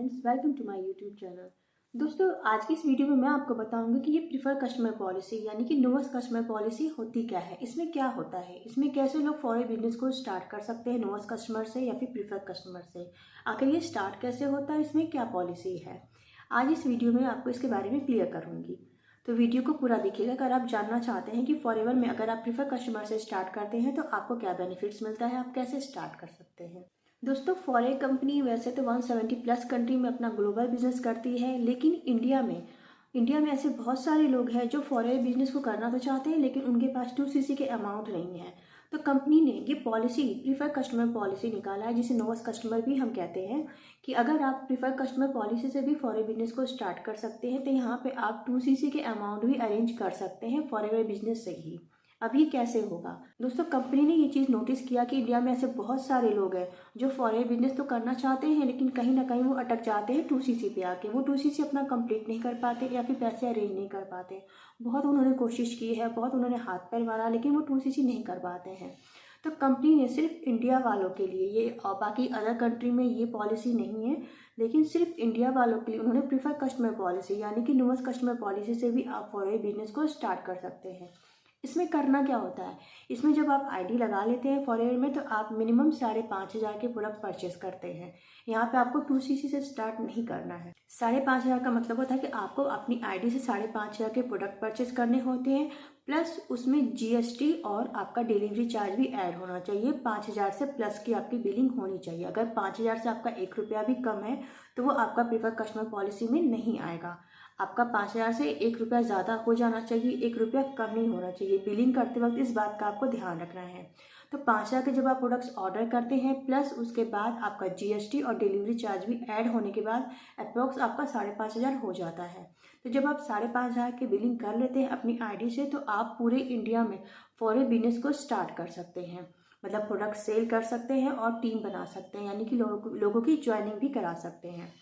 Friends, welcome to my YouTube channel. दोस्तों, आज की इस वीडियो में मैं आपको बताऊंगी कि ये प्रीफर कस्टमर पॉलिसी यानी कि नोवेस्ट कस्टमर पॉलिसी होती क्या है, इसमें क्या होता है, इसमें कैसे लोग फॉरेन बिजनेस को स्टार्ट कर सकते हैं नोवेस्ट कस्टमर से या फिर प्रीफर कस्टमर से, आखिर ये स्टार्ट कैसे होता है, इसमें क्या पॉलिसी है। आज इस वीडियो में आपको इसके बारे में क्लियर करूँगी, तो वीडियो को पूरा देखिएगा। अगर आप जानना चाहते हैं कि फॉरएवर में अगर आप प्रीफर कस्टमर से स्टार्ट करते हैं तो आपको क्या बेनिफिट्स मिलता है, आप कैसे स्टार्ट कर सकते हैं। दोस्तों, फॉरेन कंपनी वैसे तो 170 प्लस कंट्री में अपना ग्लोबल बिजनेस करती है, लेकिन इंडिया में ऐसे बहुत सारे लोग हैं जो फॉरेन बिजनेस को करना तो चाहते हैं लेकिन उनके पास 2cc के अमाउंट नहीं है। तो कंपनी ने ये पॉलिसी प्रीफर कस्टमर पॉलिसी निकाला है, जिसे नोवेस्ट कस्टमर भी हम कहते हैं, कि अगर आप प्रीफर कस्टमर पॉलिसी से भी फॉरेन बिजनेस को स्टार्ट कर सकते हैं तो यहाँ पे आप 2cc के अमाउंट भी अरेंज कर सकते हैं फॉरेन बिजनेस से ही। अब ये कैसे होगा दोस्तों, कंपनी ने ये चीज़ नोटिस किया कि इंडिया में ऐसे बहुत सारे लोग हैं जो फॉरेन बिजनेस तो करना चाहते हैं लेकिन कहीं ना कहीं वो अटक जाते हैं 2cc पे आके, वो 2cc अपना कंप्लीट नहीं कर पाते या फिर पैसे अरेंज नहीं कर पाते। बहुत उन्होंने कोशिश की है, बहुत उन्होंने हाथ पैर मारा, लेकिन वो 2cc नहीं कर पाते हैं। तो कंपनी ने सिर्फ इंडिया वालों के लिए ये, और बाकी अदर कंट्री में ये पॉलिसी नहीं है, लेकिन सिर्फ इंडिया वालों के लिए उन्होंने प्रीफर कस्टमर पॉलिसी यानी कि नोवेस्ट कस्टमर पॉलिसी से भी आप फॉरेन बिजनेस को स्टार्ट कर सकते हैं। इसमें करना क्या होता है, इसमें जब आप आईडी लगा लेते हैं फॉरएवर में तो आप मिनिमम 5,500 के प्रोडक्ट परचेस करते हैं। यहाँ पे आपको 2cc से स्टार्ट नहीं करना है। 5,500 का मतलब होता है कि आपको अपनी आईडी से 5,500 के प्रोडक्ट परचेस करने होते हैं, प्लस उसमें GST और आपका डिलीवरी चार्ज भी ऐड होना चाहिए। 5,000 से प्लस की आपकी बिलिंग होनी चाहिए। अगर 5,000 से आपका 1 रुपया भी कम है तो वो आपका प्रीफर कस्टमर पॉलिसी में नहीं आएगा। आपका 5,000 से 1 रुपया ज़्यादा हो जाना चाहिए, 1 रुपया कम नहीं होना चाहिए। बिलिंग करते वक्त इस बात का आपको ध्यान रखना है। तो 5,000 के जब आप प्रोडक्ट्स ऑर्डर करते हैं, प्लस उसके बाद आपका GST और डिलीवरी चार्ज भी ऐड होने के बाद अप्रॉक्स आपका 5,500 हो जाता है। तो जब आप 5,500 की बिलिंग कर लेते हैं अपनी आईडी से, तो आप पूरे इंडिया में फॉरेन बिजनेस को स्टार्ट कर सकते हैं। मतलब प्रोडक्ट सेल कर सकते हैं और टीम बना सकते हैं, यानी कि लोगों की ज्वाइनिंग भी करा सकते हैं।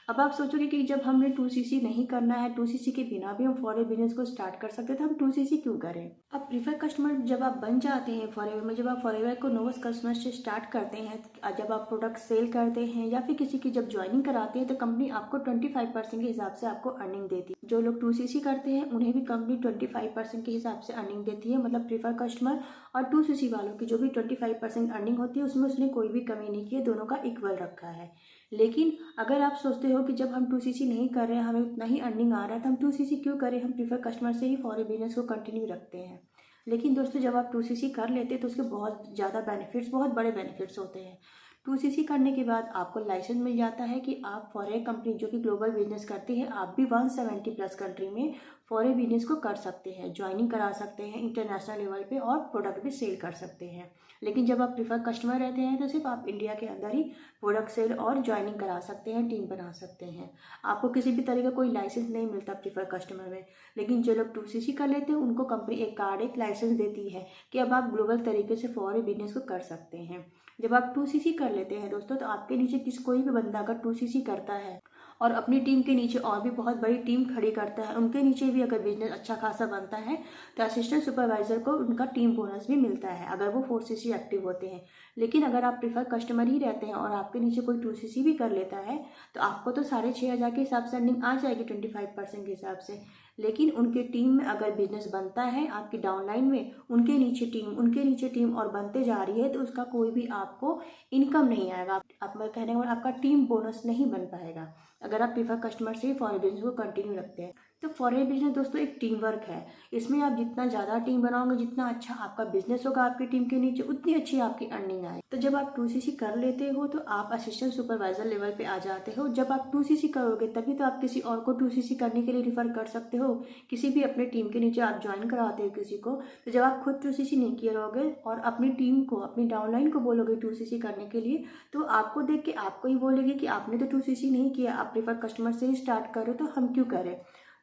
अब आप सोचोगे कि जब हमने 2cc नहीं करना है, 2cc के बिना भी हम फॉरेन बिजनेस को स्टार्ट कर सकते हैं, तो हम 2cc क्यों करें। अब प्रीफर कस्टमर जब आप बन जाते हैं फॉरेवर में, जब आप फॉरेवर को नोवेस्ट कस्टमर से स्टार्ट करते हैं, जब आप प्रोडक्ट सेल करते हैं या फिर किसी की जब ज्वाइनिंग कराते हैं, तो कंपनी आपको 25% के हिसाब से आपको अर्निंग देती है। जो लोग 2cc करते हैं उन्हें भी कंपनी 25% के हिसाब से अर्निंग देती है। मतलब प्रीफर कस्टमर और 2cc वालों की जो भी 25% अर्निंग होती है उसमें उसने कोई भी कमी नहीं की है, दोनों का इक्वल रखा है। लेकिन अगर आप सोचते हो कि जब हम 2cc नहीं कर रहे हैं, हमें उतना ही अर्निंग आ रहा है, तो हम 2cc क्यों करें, हम प्रीफर कस्टमर से ही फॉरेन बिजनेस को कंटिन्यू रखते हैं। लेकिन दोस्तों, जब आप 2cc कर लेते हैं तो उसके बहुत ज़्यादा बेनिफिट्स, बहुत बड़े बेनिफिट्स होते हैं। 2cc करने के बाद आपको लाइसेंस मिल जाता है कि आप फॉरेन कंपनी जो कि ग्लोबल बिजनेस करती है, आप भी 170 प्लस कंट्री में फॉरेन बिजनेस को कर सकते हैं, ज्वाइनिंग करा सकते हैं इंटरनेशनल लेवल पे और प्रोडक्ट भी सेल कर सकते हैं। लेकिन जब आप प्रीफर कस्टमर रहते हैं तो सिर्फ आप इंडिया के अंदर ही प्रोडक्ट सेल और ज्वाइनिंग करा सकते हैं, टीम बना सकते हैं। आपको किसी भी तरह का कोई लाइसेंस नहीं मिलता प्रीफर कस्टमर में। लेकिन जो लोग 2cc कर लेते हैं उनको कंपनी एक कार्ड, एक लाइसेंस देती है कि अब आप ग्लोबल तरीके से फॉरेन बिजनेस को कर सकते हैं। जब आप 2cc कर लेते हैं दोस्तों, तो आपके नीचे कोई भी बंदा अगर 2cc करता है और अपनी टीम के नीचे और भी बहुत बड़ी टीम खड़ी करता है, उनके नीचे भी अगर बिजनेस अच्छा खासा बनता है, तो असिस्टेंट सुपरवाइजर को उनका टीम बोनस भी मिलता है अगर वो 4cc एक्टिव होते हैं। लेकिन अगर आप प्रीफर कस्टमर ही रहते हैं और आपके नीचे कोई 2cc भी कर लेता है, तो आपको तो 6,500 के हिसाब से अर्निंग आ जाएगी 25% के हिसाब से। लेकिन उनके टीम में अगर बिजनेस बनता है, आपकी डाउनलाइन में उनके नीचे टीम और बनते जा रही है, तो उसका कोई भी आपको इनकम नहीं आएगा। आप कहने का मतलब आपका टीम बोनस नहीं बन पाएगा अगर आप प्रीफर कस्टमर से फॉरेन बिजनेस को कंटिन्यू रखते हैं। तो फॉरेन बिजनेस दोस्तों एक टीम वर्क है। इसमें आप जितना ज़्यादा टीम बनाओगे, जितना अच्छा आपका बिजनेस होगा आपकी टीम के नीचे, उतनी अच्छी आपकी अर्निंग आए। तो जब आप 2cc कर लेते हो तो आप असिस्टेंट सुपरवाइजर लेवल पे आ जाते हो। जब आप 2cc करोगे तभी तो आप किसी और को 2cc करने के लिए रिफर कर सकते हो। किसी भी अपने टीम के नीचे आप ज्वाइन कराते हो किसी को, तो जब आप खुद 2cc नहीं किए रहोगे और अपनी टीम को, अपनी डाउनलाइन को बोलोगे 2cc करने के लिए, तो आपको देख के आपको ही बोलेगी कि आपने तो 2cc नहीं किया, आप प्रीफर कस्टमर से ही स्टार्ट करो, तो हम क्यों करें।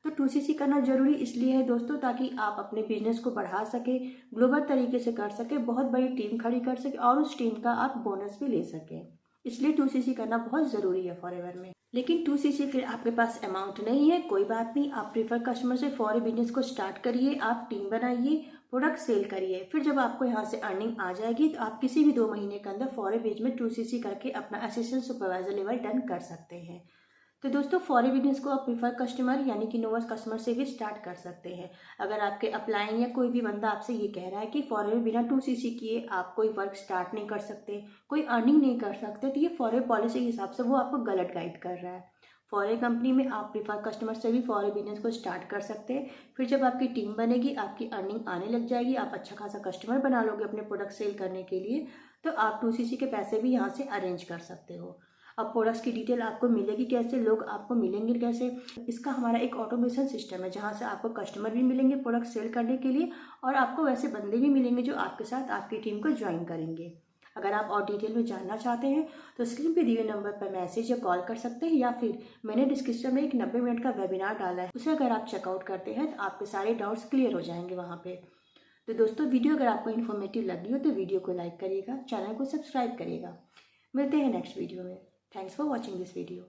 तो 2cc करना जरूरी इसलिए है दोस्तों, ताकि आप अपने बिजनेस को बढ़ा सके, ग्लोबल तरीके से कर सके, बहुत बड़ी टीम खड़ी कर सके और उस टीम का आप बोनस भी ले सके। इसलिए 2cc करना बहुत ज़रूरी है फॉरएवर में। लेकिन 2cc फिर आपके पास अमाउंट नहीं है, कोई बात नहीं, आप प्रीफर कस्टमर से फॉरेन बिजनेस को स्टार्ट करिए, आप टीम बनाइए, प्रोडक्ट सेल करिए। फिर जब आपको यहाँ से अर्निंग आ जाएगी तो आप किसी भी 2 महीने के अंदर फॉरेन बिजनेस में 2cc करके अपना असिस्टेंट सुपरवाइजर लेवल डन कर सकते हैं। तो दोस्तों फॉर बिजनेस को आप प्रीफर कस्टमर यानी कि नोवेस्ट कस्टमर से भी स्टार्ट कर सकते हैं। अगर आपके अपलाइन या कोई भी बंदा आपसे ये कह रहा है कि फॉर बिना 2cc किए आप कोई वर्क स्टार्ट नहीं कर सकते, कोई अर्निंग नहीं कर सकते, तो ये फॉर पॉलिसी के हिसाब से वो आपको गलत गाइड कर रहा है। फॉर कंपनी में आप प्रीफर कस्टमर से भी फॉर बिजनेस को स्टार्ट कर सकते हैं। फिर जब आपकी टीम बनेगी, आपकी अर्निंग आने लग जाएगी, आप अच्छा खासा कस्टमर बना लोगे अपने प्रोडक्ट सेल करने के लिए, तो आप 2cc के पैसे भी यहाँ से अरेंज कर सकते हो। अब प्रोडक्ट्स की डिटेल आपको मिलेगी कैसे, लोग आपको मिलेंगे कैसे, इसका हमारा एक ऑटोमेशन सिस्टम है जहाँ से आपको कस्टमर भी मिलेंगे प्रोडक्ट सेल करने के लिए, और आपको वैसे बंदे भी मिलेंगे जो आपके साथ आपकी टीम को ज्वाइन करेंगे। अगर आप और डिटेल में जानना चाहते हैं तो स्क्रीन पे दिए नंबर पर मैसेज या कॉल कर सकते हैं, या फिर मैंने डिस्क्रिप्शन में एक 90 मिनट का वेबिनार डाला है, उसे अगर आप चेकआउट करते हैं तो आपके सारे डाउट्स क्लियर हो जाएंगे वहाँ पे। तो दोस्तों वीडियो अगर आपको इन्फॉर्मेटिव लगी हो तो वीडियो को लाइक करिएगा, चैनल को सब्सक्राइब करिएगा। मिलते हैं नेक्स्ट वीडियो में। Thanks for watching this video.